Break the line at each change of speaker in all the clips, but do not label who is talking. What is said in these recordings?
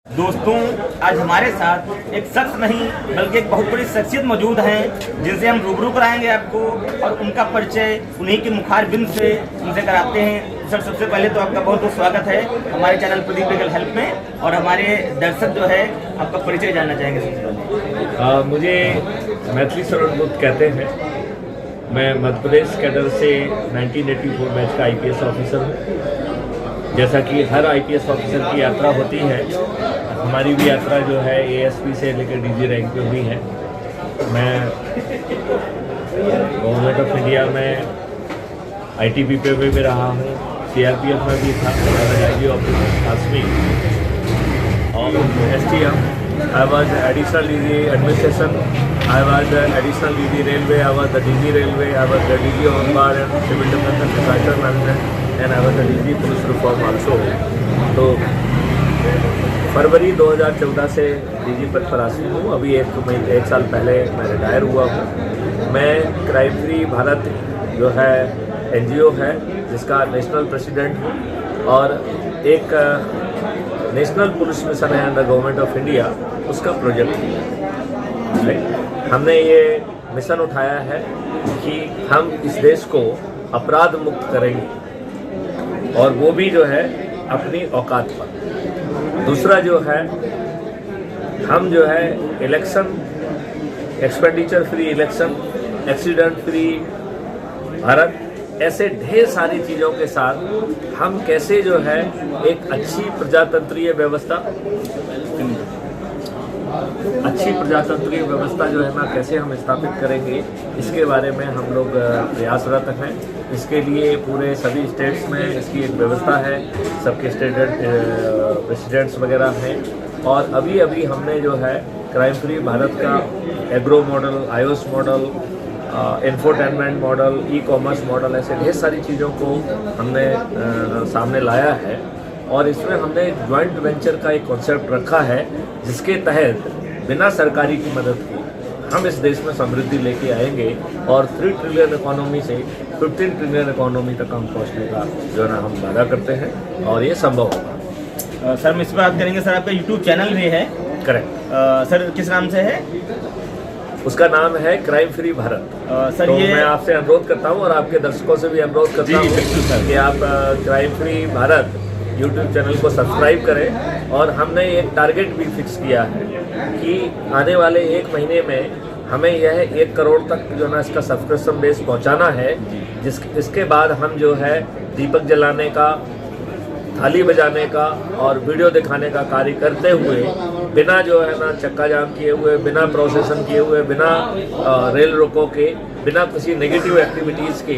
दोस्तों, आज हमारे साथ एक शख्स नहीं बल्कि एक बहुत बड़ी शख्सियत मौजूद हैं जिनसे हम रूबरू कराएंगे आपको और उनका परिचय उन्हीं के मुखार बिंद से उनसे कराते हैं। सर, सबसे पहले तो आपका बहुत बहुत स्वागत है हमारे चैनल प्रदीप लीगल हेल्प में, और हमारे दर्शक जो है आपका परिचय जानना चाहेंगे। सबसे पहले
मुझे मैथिली शरण गुप्त कहते हैं। मैं मध्य प्रदेश कैडर से 1984 बैच का IPS ऑफिसर हूँ। जैसा कि हर IPS ऑफिसर की यात्रा होती है, हमारी भी यात्रा जो है ASP से लेकर DG रैंक पे हुई है। मैं गवर्नमेंट ऑफ इंडिया में ITBP पे भी रहा हूँ, CRPF में भी था, IG ऑफिसर खासमी और STM। I was additional DG administration, I was the additional DG railway, I was the DG railway, I was the DG on board and civil defense and disaster management, and I was the DG police reform also। तो फरवरी 2014 से DG पद पर आसीन हूँ। अभी एक साल पहले मैं रिटायर हुआ हूँ। मैं क्राइम फ्री भारत जो है NGO है जिसका नेशनल प्रेसिडेंट हूँ, और एक नेशनल पुलिस मिशन है अंडर गवर्नमेंट ऑफ इंडिया, उसका प्रोजेक्ट है। हमने ये मिशन उठाया है कि हम इस देश को अपराध मुक्त करेंगे, और वो भी जो है अपनी औकात पर। दूसरा जो है, हम जो है election, expenditure free election, accident free Bharat, ऐसे ढेर सारी चीज़ों के साथ हम कैसे जो है एक अच्छी प्रजातंत्रीय व्यवस्था जो है ना कैसे हम स्थापित करेंगे, इसके बारे में हम लोग प्रयासरत हैं। इसके लिए पूरे सभी स्टेट्स में इसकी एक व्यवस्था है, सबके स्टेट प्रेसिडेंट्स वगैरह हैं। और अभी हमने जो है क्राइम फ्री भारत का agro model, iOS model, infotainment model, e-commerce model, ऐसे ढेर सारी चीज़ों को हमने सामने लाया है। और इसमें हमने जॉइंट वेंचर का एक कॉन्सेप्ट रखा है जिसके तहत बिना सरकारी की मदद के हम इस देश में समृद्धि लेके आएंगे, और 3 ट्रिलियन इकोनॉमी से 15 ट्रिलियन इकोनॉमी तक हम पहुँचने का जो है ना हम वादा करते हैं, और ये संभव होगा।
सर, हम इस पर बात करेंगे। सर, आपका YouTube चैनल भी है?
करेक्ट।
सर, किस नाम से है?
उसका नाम है क्राइम फ्री भारत।
सर,
तो
ये
मैं आपसे अनुरोध करता हूँ और आपके दर्शकों से भी अनुरोध करता हूँ कि आप crime free Bharat YouTube channel को सब्सक्राइब करें। और हमने एक टारगेट भी फिक्स किया है कि आने वाले 1 महीने में हमें यह 1 करोड़ तक जो ना इसका सब्सक्रिप्शन बेस पहुँचाना है, इसके बाद हम जो है दीपक जलाने का, थाली बजाने का और वीडियो दिखाने का कार्य करते हुए, बिना जो है ना चक्का जाम किए हुए, बिना प्रोसेसन किए हुए, बिना रेल रोको के, बिना किसी नेगेटिव एक्टिविटीज़ के,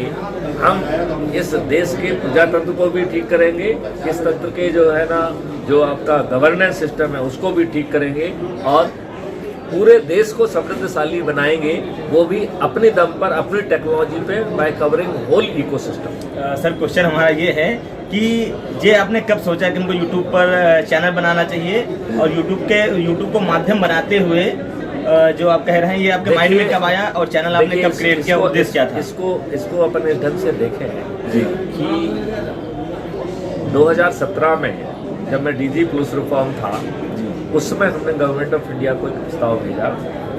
हम इस देश के प्रजातंत्र को भी ठीक करेंगे, इस तंत्र के जो है ना जो आपका गवर्नेंस सिस्टम है उसको भी ठीक करेंगे, और पूरे देश को समृद्धशाली बनाएंगे, वो भी अपने दम पर, अपनी टेक्नोलॉजी पे, by covering whole ecosystem.
Sir, question हमारा ये है कि ये आपने कब सोचा कि हमको YouTube पर चैनल बनाना चाहिए, और YouTube को माध्यम बनाते हुए जो आप कह रहे हैं, ये आपके माइंड में कब आया और चैनल आपने कब क्रिएट किया, उद्देश्य क्या था?
इसको अपने ढंग से देखें कि 2017 में जब मैं DG पुलिस रिफॉर्म था, उस समय हमने गवर्नमेंट ऑफ इंडिया को एक प्रस्ताव भेजा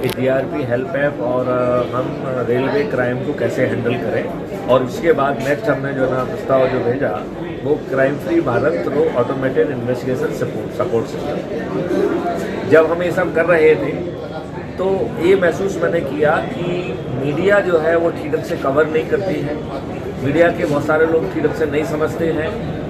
कि DRP हेल्प ऐप और हम रेलवे क्राइम को कैसे हैंडल करें। और उसके बाद नेक्स्ट हमने जो ना प्रस्ताव जो भेजा वो crime free Bharat through automated investigation support system. जब हम ये सब कर रहे थे तो ये महसूस मैंने किया कि मीडिया जो है वो ठीक ढंग से कवर नहीं करती है, मीडिया के बहुत सारे लोग ठीक ढंग से नहीं समझते हैं,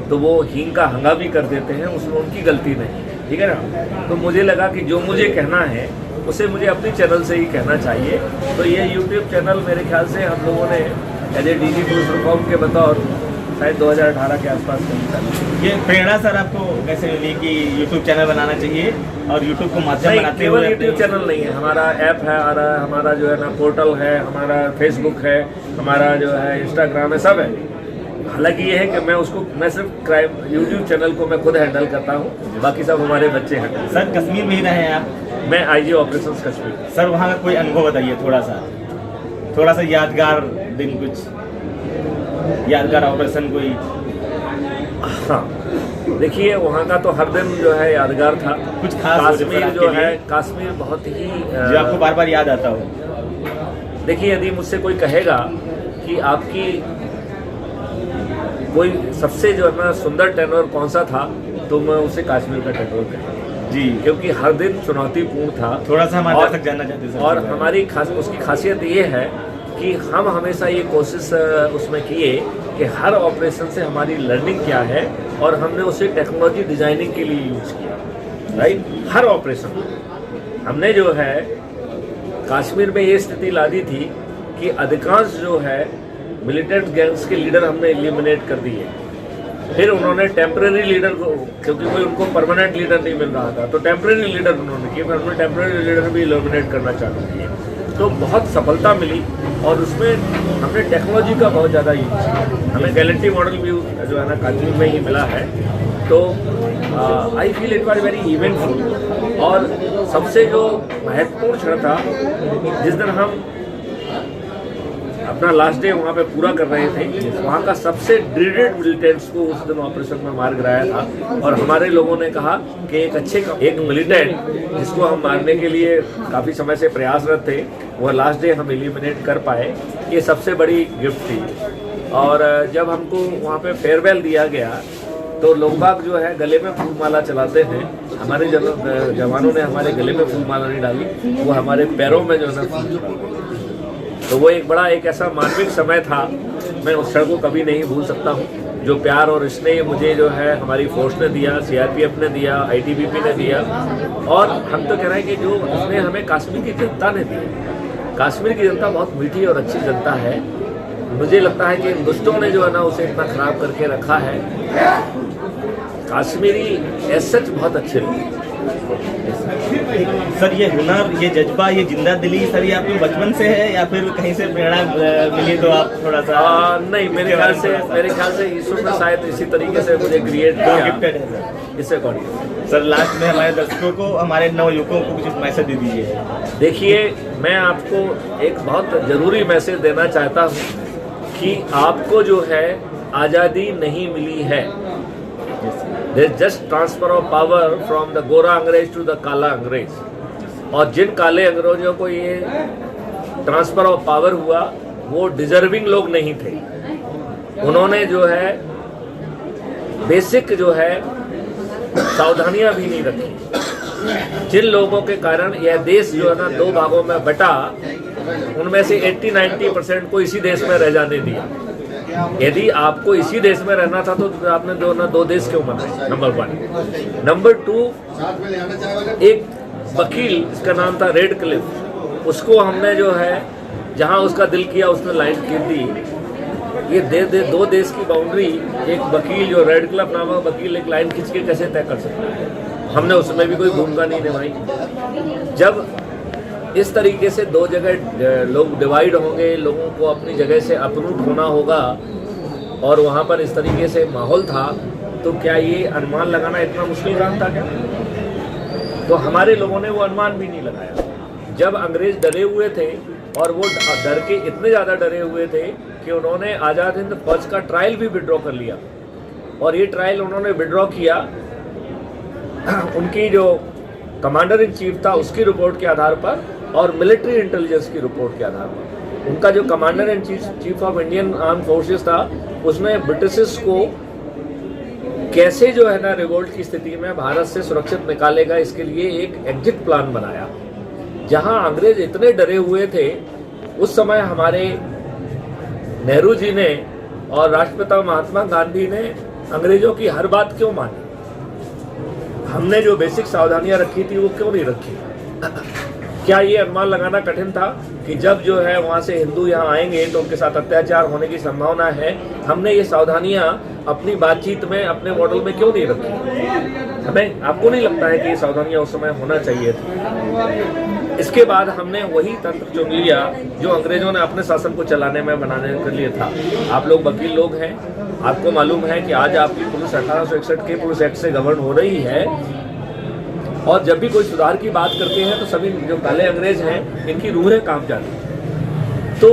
तो वो हींग का हंगा भी कर देते हैं, उसमें उनकी गलती नहीं, ठीक है ना। तो मुझे लगा कि जो मुझे कहना है उसे मुझे अपने चैनल से ही कहना चाहिए। तो ये YouTube चैनल मेरे ख्याल से हम लोगों ने as a DG police reform के बतौर शायद 2018 के आसपास करी।
ये प्रेरणा सर आपको कैसे मिली कि YouTube चैनल बनाना चाहिए, और YouTube को माध्यम बनाते हुए?
YouTube चैनल नहीं है, हमारा ऐप है, और हमारा जो है ना पोर्टल है, हमारा फेसबुक है, हमारा जो है इंस्टाग्राम है, सब है। हालांकि ये है कि मैं सिर्फ क्राइम YouTube चैनल को मैं खुद हैंडल करता हूँ, बाकी सब हमारे बच्चे हैं।
सर, कश्मीर में ही रहे हैं आप?
मैं IG ऑपरेशंस कश्मीर।
सर, वहाँ का कोई अनुभव बताइए, थोड़ा सा यादगार दिन, कुछ यादगार ऑपरेशन कोई?
हाँ, देखिए वहाँ का तो हर दिन जो है यादगार था।
कुछ खास हो
कश्मीर
आपके
जो
लिए?
है, कश्मीर बहुत ही
जो आपको बार बार याद आता हो।
देखिए यदि मुझसे कोई कहेगा कि आपकी कोई सबसे जो है ना सुंदर टेनर कौन सा था, तो मैं उसे कश्मीर का टेनर कहूँगा
जी,
क्योंकि हर दिन चुनौतीपूर्ण था।
थोड़ा सा हमारे
और-
दर्शक जानना चाहते हैं सर।
और हमारी उसकी खासियत ये है कि हम हमेशा ये कोशिश उसमें किए कि हर ऑपरेशन से हमारी लर्निंग क्या है, और हमने उसे टेक्नोलॉजी डिजाइनिंग के लिए यूज किया, राइट। हर ऑपरेशन हमने जो है कश्मीर में ये स्थिति ला दी थी कि अधिकांश जो है मिलिटेंट गैंग्स के लीडर हमने एलिमिनेट कर दिए। फिर उन्होंने टेम्परेरी लीडर को, क्योंकि कोई उनको परमानेंट लीडर नहीं मिल रहा था, तो टेम्परेरी लीडर उन्होंने किए, फिर उन्होंने टेम्परेरी लीडर भी एलिमिनेट करना चालू किए। तो बहुत सफलता मिली, और उसमें हमने टेक्नोलॉजी का बहुत ज़्यादा यूज किया। हमें गैलेंट्री मॉडल भी जो है ना कश्मीर में ही मिला है। तो I feel it was very eventful. और सबसे जो महत्वपूर्ण क्षण था, जिस दिन हम अपना लास्ट डे वहाँ पे पूरा कर रहे थे, वहाँ का सबसे ड्रीडेड मिलिटेंट्स को उस दिन ऑपरेशन में मार गिराया था। और हमारे लोगों ने कहा कि एक मिलिटेंट जिसको हम मारने के लिए काफ़ी समय से प्रयासरत थे, वह लास्ट डे हम एलिमिनेट कर पाए, ये सबसे बड़ी गिफ्ट थी। और जब हमको वहाँ पे फेयरवेल दिया गया, तो लोग बाग जो है गले में फूल माला चलाते हैं। हमारे जवानों ने हमारे गले में फूल माला नहीं डाली, वो हमारे पैरों में जो है ना फूल चला। तो वो एक ऐसा मानविक समय था, मैं उस क्षण को कभी नहीं भूल सकता हूँ। जो प्यार और स्नेह मुझे जो है हमारी फोर्स ने दिया, सीआरपीएफ ने दिया, आईटीबीपी ने दिया, और हम तो कह रहे हैं कि जो स्नेह हमें कश्मीर की जनता ने दिया। कश्मीर की जनता बहुत मीठी और अच्छी जनता है। मुझे लगता है कि इन दुष्टों ने जो है ना उसे इतना खराब करके रखा है। कश्मीरी एज सच बहुत अच्छे लोग।
सर ये हुनर, ये जज्बा, ये जिंदा दिली सर, ये आपको बचपन से है या फिर कहीं से प्रेरणा मिली तो आप थोड़ा सा?
नहीं, मेरे ख्याल से ईश्वर ने शायद इसी तरीके से मुझे क्रिएट किया,
गिफ्टेड है सर
इससे अकॉर्डिंग।
सर लास्ट में हमारे दर्शकों को, हमारे नवयुवकों को कुछ मैसेज दे दीजिए।
देखिए, मैं आपको एक बहुत ज़रूरी मैसेज देना चाहता हूँ कि आपको जो है आज़ादी नहीं मिली है। There's just transfer of power from the गोरा अंग्रेज टू द काला अंग्रेज। और जिन काले अंग्रेजों को ये ट्रांसफर ऑफ पावर हुआ, वो डिजर्विंग लोग नहीं थे। उन्होंने जो है बेसिक जो है सावधानियां भी नहीं रखी। जिन लोगों के कारण यह देश जो है ना दो भागों में बटा, उनमें से 80-90% को इसी देश में रह जाने दिया। यदि आपको इसी देश में रहना था तो आपने दो देश क्यों बनाए? नंबर 1। नंबर 2, एक वकील जिसका नाम था रेड क्लिफ, उसको हमने जो है जहां उसका दिल किया उसने लाइन खींच दी। ये दो देश की बाउंड्री एक वकील, जो रेड क्लिफ नामक वकील, एक लाइन खींच के कैसे तय कर सकता है? हमने उसमें भी कोई भूमिका नहीं निभाई। जब इस तरीके से दो जगह लोग डिवाइड होंगे, लोगों को अपनी जगह से अपरूट होना होगा, और वहाँ पर इस तरीके से माहौल था, तो क्या ये अनुमान लगाना इतना मुश्किल काम था क्या? तो हमारे लोगों ने वो अनुमान भी नहीं लगाया। जब अंग्रेज डरे हुए थे, और वो डर के इतने ज़्यादा डरे हुए थे कि उन्होंने आज़ाद हिंद फौज का ट्रायल भी विड्रॉ कर लिया। और ये ट्रायल उन्होंने विड्रॉ किया उनकी जो कमांडर इन चीफ था उसकी रिपोर्ट के आधार पर, और मिलिट्री इंटेलिजेंस की रिपोर्ट के आधार पर। उनका जो commander in chief of Indian arm forces था, उसने ब्रिटिश को कैसे जो है ना रिवोल्ट की स्थिति में भारत से सुरक्षित निकालेगा, इसके लिए एक एग्जिट प्लान बनाया। जहां अंग्रेज इतने डरे हुए थे, उस समय हमारे नेहरू जी ने और राष्ट्रपिता महात्मा गांधी ने अंग्रेजों की हर बात क्यों मानी? हमने जो बेसिक सावधानियां रखी थी वो क्यों नहीं रखी? क्या ये अनुमान लगाना कठिन था कि जब जो है वहाँ से हिंदू यहाँ आएंगे तो उनके साथ अत्याचार होने की संभावना है? हमने ये सावधानियां अपनी बातचीत में, अपने मॉडल में क्यों नहीं रखी? हमें, आपको नहीं लगता है कि ये सावधानियां उस समय होना चाहिए थी? इसके बाद हमने वही तंत्र चुन लिया जो अंग्रेजों ने अपने शासन को चलाने में बनाने के लिए था। आप लोग वकील लोग हैं, आपको मालूम है कि आज आपकी पुलिस 1861 के पुलिस एक्ट से गवर्न हो रही है, और जब भी कोई सुधार की बात करते हैं तो सभी जो काले अंग्रेज हैं, इनकी रूहें कांप जाती हैं। तो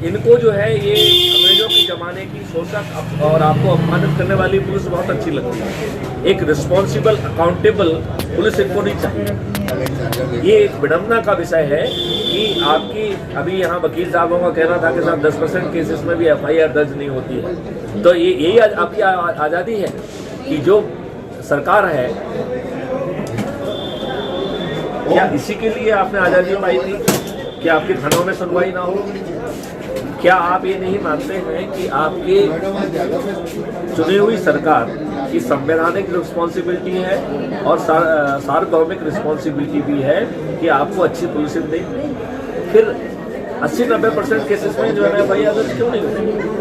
इनको जो है ये अंग्रेजों के ज़माने की शोषक और आपको अपमानित करने वाली पुलिस बहुत अच्छी लगती है। एक रिस्पॉन्सिबल अकाउंटेबल पुलिस इनको नहीं चाहिए। ये एक विडम्बना का विषय है कि आपकी अभी यहाँ वकील साहबों का कहना था कि साहब 10% केसेस में भी FIR दर्ज नहीं होती है। तो ये यही आपकी आज़ादी है कि जो सरकार है, क्या इसी के लिए आपने आज़ादी पाई थी कि आपके थानों में सुनवाई ना हो? क्या आप ये नहीं मानते हैं कि आपके चुनी हुई सरकार की संवैधानिक रिस्पॉन्सिबिलिटी है और सार्वभौमिक रिस्पॉन्सिबिलिटी भी है कि आपको अच्छी पुलिसिंग दें? फिर 80-90% केसेस में जो है FIR दर्ज क्यों नहीं होती?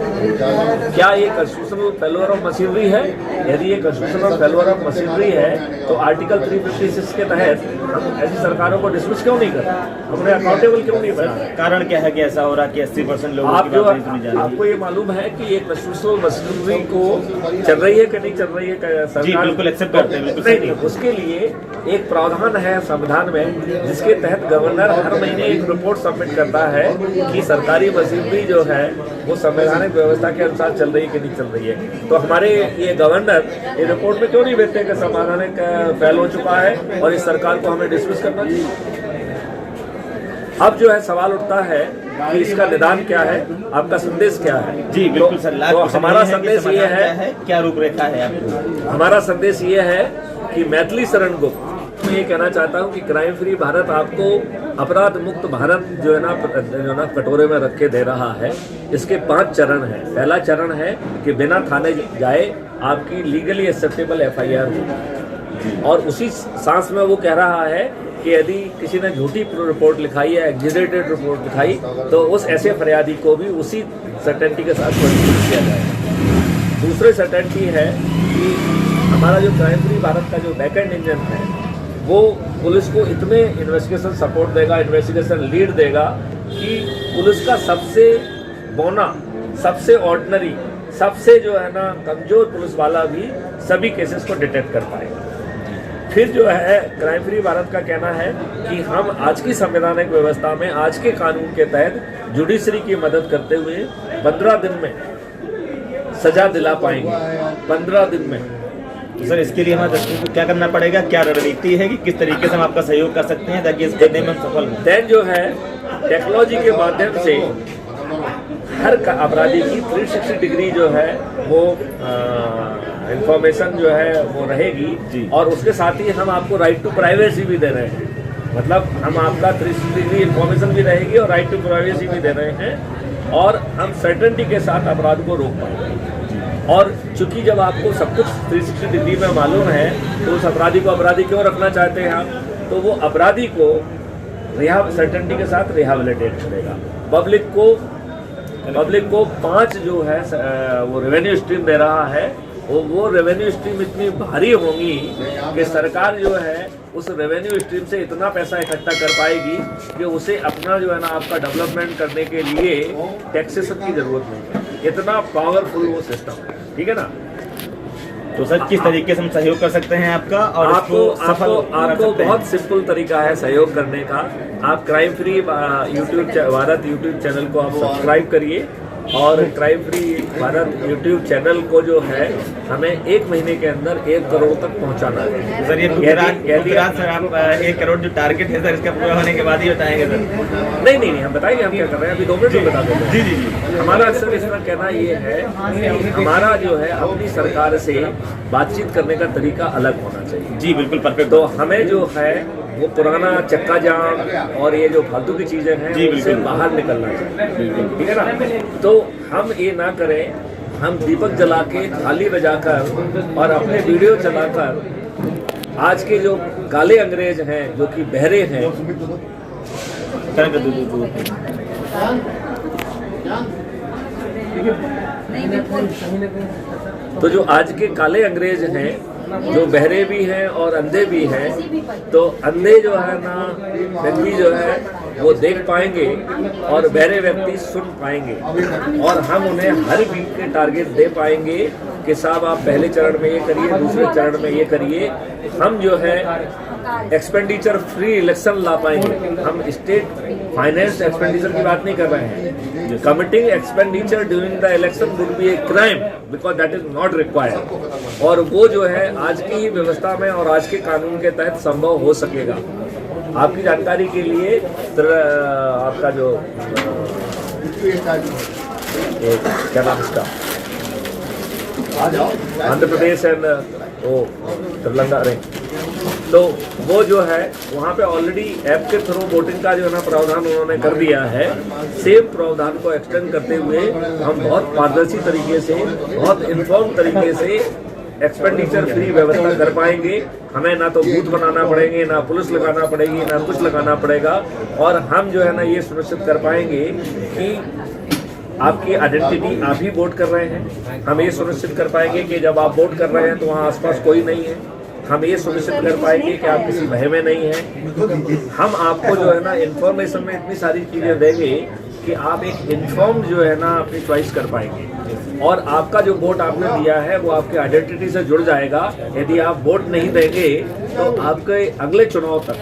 क्या ये कॉन्स्टिट्यूशनल फेल्योर ऑफ मशीनरी है? यदि ये कॉन्स्टिट्यूशनल फेल्योर ऑफ मशीनरी है तो आर्टिकल 356 के तहत हम ऐसी सरकारों को डिसमिस क्यों नहीं कर? हमने अकाउंटेबल क्यों नहीं बना?
कारण क्या है कि ऐसा हो रहा है कि 80% लोगों की बात नहीं सुनी जा रही है?
आपको ये मालूम है कि ये कॉन्स्टिट्यूशनल मशीनरी को चल रही है कि नहीं चल रही है सरकार?
जी बिल्कुल एक्सेप्ट करते हैं।
नहीं, उसके लिए एक प्रावधान है संविधान में जिसके तहत गवर्नर हर महीने एक रिपोर्ट सबमिट करता है कि सरकारी मशीनरी जो है वो संवैधानिक व्यवस्था के अनुसार चल रही है कि नहीं चल रही है। तो हमारे ये गवर्नर ये रिपोर्ट में क्यों नहीं भेजते कि संवैधानिक फेल हो चुका है और इस सरकार को हमें डिसमिस करना चाहिए? अब जो है सवाल उठता है कि इसका निदान क्या है, आपका संदेश क्या है?
जी बिल्कुल सर,
तो हमारा संदेश ये है,
क्या रूपरेखा है आपको?
हमारा संदेश ये है कि मैथिली शरण गुप्त, मैं ये कहना चाहता हूँ कि क्राइम फ्री भारत आपको अपराध मुक्त भारत जो है ना कटोरे में रख के दे रहा है। इसके 5 चरण हैं। पहला चरण है कि बिना थाने जाए आपकी लीगली एक्सेप्टेबल FIR हो, और उसी सांस में वो कह रहा है कि यदि किसी ने झूठी रिपोर्ट लिखाई है, एग्जीरेटेड रिपोर्ट लिखाई, तो उस ऐसे फरियादी को भी उसी सर्टेनिटी के साथ प्रोसिक्यूट किया जाए। दूसरी सर्टेनिटी है कि हमारा जो क्राइम फ्री भारत का जो बैकएंड इंजन है वो पुलिस को इतने इन्वेस्टिगेशन सपोर्ट देगा, इन्वेस्टिगेशन लीड देगा कि पुलिस का सबसे बौना, सबसे ऑर्डिनरी, सबसे जो है ना कमजोर पुलिस वाला भी सभी केसेस को डिटेक्ट कर पाएगा। फिर जो है क्राइम फ्री भारत का कहना है कि हम आज की संवैधानिक व्यवस्था में आज के कानून के तहत जुडिशरी की मदद करते हुए 15 दिन में सजा दिला पाएंगे। 15 दिन में।
तो सर इसके लिए हमारे दर्शकों को क्या करना पड़ेगा, क्या रणनीति है कि किस तरीके से हम आपका सहयोग कर सकते हैं ताकि इस करने में हम सफल हों?
देन जो है टेक्नोलॉजी के माध्यम से हर अपराधी की 360 डिग्री जो है वो इंफॉर्मेशन जो है वो रहेगी, और उसके साथ ही हम आपको राइट टू प्राइवेसी भी दे रहे हैं। मतलब हम आपका 360 डिग्री इंफॉर्मेशन भी रहेगी और राइट टू प्राइवेसी भी दे रहे हैं, और हम सर्टेनिटी के साथ अपराध को रोक पाएंगे। और चूंकि जब आपको सब कुछ 360 डिग्री में मालूम है तो उस अपराधी को अपराधी क्यों रखना चाहते हैं आप? तो वो अपराधी को सर्टेनिटी के साथ रिहेबिलिटेट करेगा। पब्लिक को 5 जो है वो रेवेन्यू स्ट्रीम दे रहा है, वो रेवेन्यू स्ट्रीम इतनी भारी होंगी कि सरकार जो है उस रेवेन्यू स्ट्रीम से इतना पैसा इकट्ठा कर पाएगी कि उसे अपना जो है ना आपका डेवलपमेंट करने के लिए टैक्सेशन की जरूरत नहीं है। इतना पावरफुल वो सिस्टम है, ठीक है ना?
तो सर किस तरीके से हम सहयोग कर सकते हैं आपका? और
आपको बहुत सिंपल तरीका है सहयोग करने का। आप crime free Bharat YouTube channel को आप सब्सक्राइब करिए, और crime free Bharat YouTube channel को जो है हमें 1 महीने के अंदर 1 करोड़ तक पहुंचाना है।
सर ये सर आप 1 करोड़ जो टारगेट है सर इसका पूरा होने के बाद ही बताएंगे सर?
नहीं, हम बताएंगे हम क्या कर रहे हैं, अभी 2 मिनट में बता देंगे। जी। हमारा अक्सर इसका कहना ये है कि हमारा जो है अपनी सरकार से बातचीत करने का तरीका अलग होना चाहिए।
जी बिल्कुल परफेक्ट।
तो हमें जो है वो पुराना चक्का जाम और ये जो फालतू की चीजें हैं उससे बाहर निकलना चाहिए, ठीक है ना? तो हम ये ना करें, हम दीपक जला के थाली बजाकर और अपने वीडियो चलाकर आज के जो काले अंग्रेज हैं जो कि बहरे हैं, तो जो आज के काले अंग्रेज हैं जो बहरे भी हैं और अंधे भी हैं, तो अंधे जो है ना व्यक्ति जो है वो देख पाएंगे और बहरे व्यक्ति सुन पाएंगे, और हम उन्हें हर वीक के टारगेट दे पाएंगे कि साहब आप पहले चरण में ये करिए, दूसरे चरण में ये करिए। हम जो है एक्सपेंडिचर फ्री इलेक्शन ला पाएंगे। हम स्टेट फाइनेंस एक्सपेंडिचर की बात नहीं कर रहे हैं। Committing expenditure during the election would be a crime because that is not required, और वो जो है आज की व्यवस्था में और आज के कानून के तहत संभव हो सकेगा। आपकी जानकारी के लिए आपका जो क्या नाम इसका आंध्र प्रदेश एंड वो तेलंगाना नहीं, तो वो जो है वहाँ पे ऑलरेडी ऐप के थ्रू वोटिंग का जो है ना प्रावधान उन्होंने कर दिया है। सेम प्रावधान को एक्सटेंड करते हुए हम बहुत पारदर्शी तरीके से, बहुत इन्फॉर्म तरीके से एक्सपेंडिचर फ्री व्यवस्था कर पाएंगे। हमें ना तो बूथ बनाना पड़ेंगे, ना पुलिस लगाना पड़ेगी, ना कुछ लगाना पड़ेगा, और हम जो है ना ये सुनिश्चित कर पाएंगे कि आपकी आइडेंटिटी आप ही वोट कर रहे हैं। हम ये सुनिश्चित कर पाएंगे कि जब आप वोट कर रहे हैं तो वहाँ आसपास कोई नहीं है। हम ये सुनिश्चित कर पाएंगे कि आप किसी भय में नहीं हैं। हम आपको जो है ना इन्फॉर्मेशन में इतनी सारी चीज़ें देंगे कि आप एक इन्फॉर्म्ड जो है ना अपनी चॉइस कर पाएंगे, और आपका जो वोट आपने दिया है वो आपके आइडेंटिटी से जुड़ जाएगा। यदि आप वोट नहीं देंगे तो आपके अगले चुनाव तक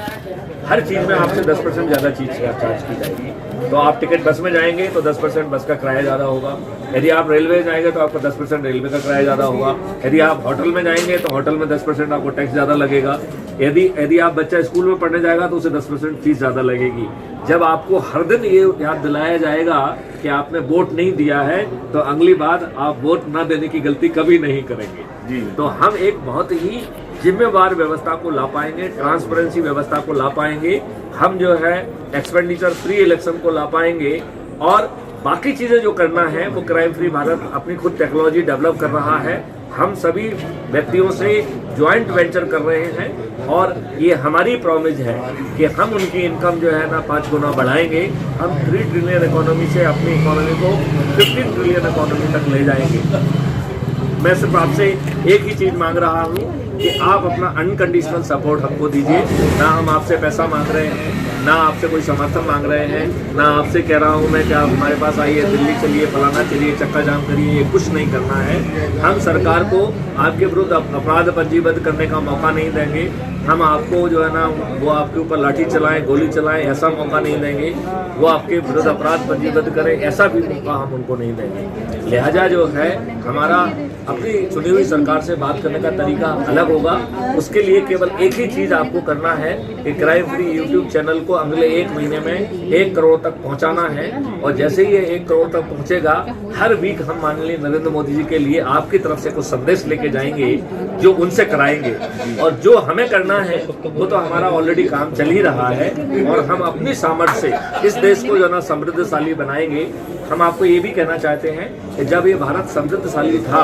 हर चीज़ में आपसे 10% ज़्यादा चीज़ चार्ज की जाएगी। तो आप टिकट बस में जाएंगे तो 10% बस का किराया ज़्यादा होगा। यदि आप रेलवे जाएंगे तो आपका 10% रेलवे का किराया ज़्यादा होगा। यदि आप होटल में जाएंगे तो होटल में 10% आपको टैक्स ज़्यादा लगेगा। यदि आप बच्चा स्कूल में पढ़ने जाएगा तो उसे 10% फीस ज़्यादा लगेगी। जब आपको हर दिन ये याद दिलाया जाएगा कि आपने वोट नहीं दिया है तो अगली बार आप वोट ना देने की गलती कभी नहीं करेंगे जी। तो हम एक बहुत ही जिम्मेवार व्यवस्था को ला पाएंगे, ट्रांसपेरेंसी व्यवस्था को ला पाएंगे, हम जो है एक्सपेंडिचर फ्री इलेक्शन को ला पाएंगे, और बाकी चीज़ें जो करना है वो क्राइम फ्री भारत अपनी खुद टेक्नोलॉजी डेवलप कर रहा है। हम सभी व्यक्तियों से ज्वाइंट वेंचर कर रहे हैं, और ये हमारी प्रॉमिस है कि हम उनकी इनकम जो है ना 5 गुना बढ़ाएंगे। हम 3 ट्रिलियन इकोनॉमी से अपनी इकोनॉमी को 15 ट्रिलियन इकोनॉमी तक ले जाएंगे। मैं सिर्फ आपसे एक ही चीज़ मांग रहा हूँ कि आप अपना अनकंडीशनल सपोर्ट हमको दीजिए। ना हम आपसे पैसा मांग रहे हैं, ना आपसे कोई समर्थन मांग रहे हैं, ना आपसे कह रहा हूँ मैं कि आप हमारे पास आइए, दिल्ली चलिए, फलाना चलिए, चक्का जाम करिए, ये कुछ नहीं करना है। हम सरकार को आपके विरुद्ध अपराध पंजीबद्ध करने का मौका नहीं देंगे। हम आपको जो है ना वो आपके ऊपर लाठी चलाएं, गोली चलाएं, ऐसा मौका नहीं देंगे। वो आपके विरुद्ध अपराध पंजीबद्ध करें, ऐसा भी मौका हम उनको नहीं देंगे। लिहाजा जो है हमारा अपनी चुनी हुई सरकार से बात करने का तरीका अलग होगा। उसके लिए केवल एक ही चीज़ आपको करना है कि क्राइम फ्री यूट्यूब चैनल को अगले 1 महीने में 1 करोड़ तक पहुंचाना है, और जैसे ही ये 1 करोड़ तक पहुंचेगा, हर वीक हम माननीय नरेंद्र मोदी जी के लिए आपकी तरफ से कुछ संदेश लेके जाएंगे जो उनसे कराएंगे। और जो हमें करना है वो तो हमारा ऑलरेडी काम चल ही रहा है, और हम अपनी सामर्थ्य से इस देश को जो ना समृद्धशाली बनाएंगे। हम आपको ये भी कहना चाहते हैं कि जब ये भारत समृद्धशाली था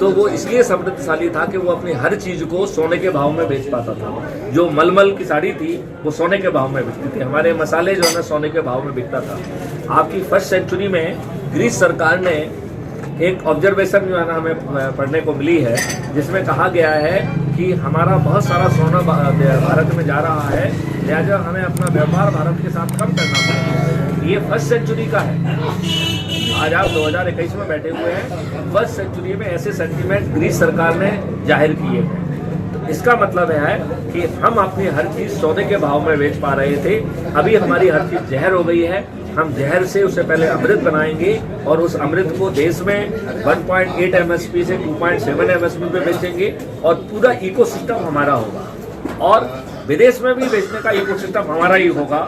तो वो इसलिए समृद्धशाली था कि वो अपनी हर चीज को सोने के भाव में बेच पाता था। जो मलमल की साड़ी थी वो सोने के भाव में बिकती थी, हमारे मसाले जो है ना सोने के भाव में बिकता था। आपकी फर्स्ट सेंचुरी में ग्रीस सरकार ने एक ऑब्जर्वेशन जो है ना हमें पढ़ने को मिली है, जिसमें कहा गया है कि हमारा बहुत सारा सोना भारत में जा रहा है, लिहाजा हमें अपना व्यापार भारत के साथ कम करना पड़ेगा। ये फर्स्ट सेंचुरी का है। आज आप 2021 में बैठे हुए हैं, फर्स्ट सेंचुरी में ऐसे सेंटीमेंट ग्रीस सरकार ने जाहिर किए हैं। तो इसका मतलब है कि हम अपनी हर चीज़ सोने के भाव में बेच पा रहे थे, अभी हमारी हर चीज़ जहर हो गई है। हम जहर से उससे पहले अमृत बनाएंगे, और उस अमृत को देश में 1.8 MSP से 2.7 MSP पे बेचेंगे, और पूरा इकोसिस्टम हमारा होगा, और विदेश में भी बेचने का इकोसिस्टम हमारा ही होगा।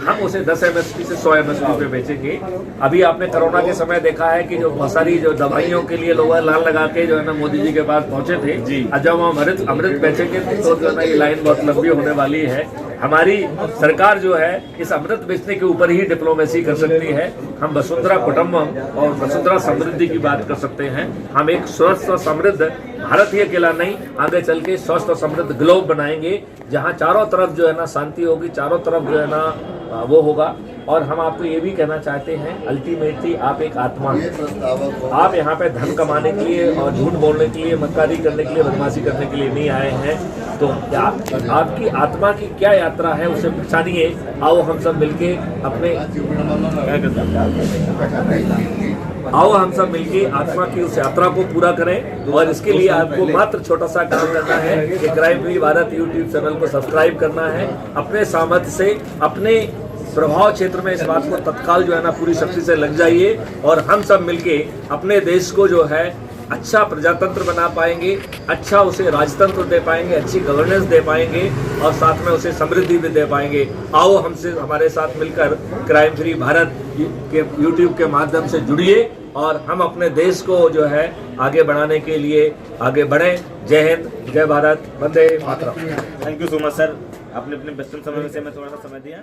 हम उसे 10 MSP से 100 MSP पे बेचेंगे। अभी आपने कोरोना के समय देखा है कि जो बहुत सारी जो दवाइयों के लिए लोग लाइन लगा के जो है ना मोदी जी के पास पहुंचे थे, और जब हम अमृत बेचेंगे तो जो है ना ये लाइन बहुत लंबी होने वाली है। हमारी सरकार जो है इस अमृत बेचने के ऊपर ही डिप्लोमेसी कर सकती है। हम वसुंधरा कुटुंबम और वसुंधरा समृद्धि की बात कर सकते हैं। हम एक स्वस्थ और समृद्ध भारत ही अकेला नहीं, आगे चल के स्वस्थ और समृद्ध ग्लोब बनाएंगे, जहाँ चारों तरफ जो है ना शांति होगी, चारों तरफ जो है ना वो होगा। और हम आपको ये भी कहना चाहते हैं, अल्टीमेटली आप एक आत्मा हैं। आप यहाँ पे धन कमाने के लिए और झूठ बोलने के लिए, मक्कारी करने के लिए, बदमाशी करने के लिए नहीं आए हैं। तो क्या आपकी आत्मा की क्या यात्रा है उसे पहचानिए। आओ हम सब मिलके अपने आओ हम सब मिलके आत्मा की उस यात्रा को पूरा करें, और इसके लिए आपको मात्र छोटा सा काम करना है कि crime free Bharat YouTube channel को सब्सक्राइब करना है। अपने सामर्थ्य से, अपने प्रभाव क्षेत्र में इस बात को तत्काल जो है ना पूरी शक्ति से लग जाइए, और हम सब मिलके अपने देश को जो है अच्छा प्रजातंत्र बना पाएंगे, अच्छा उसे राजतंत्र दे पाएंगे, अच्छी गवर्नेंस दे पाएंगे, और साथ में उसे समृद्धि भी दे पाएंगे। आओ हमसे, हमारे साथ मिलकर क्राइम फ्री भारत के यूट्यूब के माध्यम से जुड़िए, और हम अपने देश को जो है आगे बढ़ाने के लिए आगे बढ़ें। जय हिंद, जय Bharat, Vande Mataram.
Thank you so much sir, आपने अपने व्यस्त समय में से मैं थोड़ा सा समय दिया।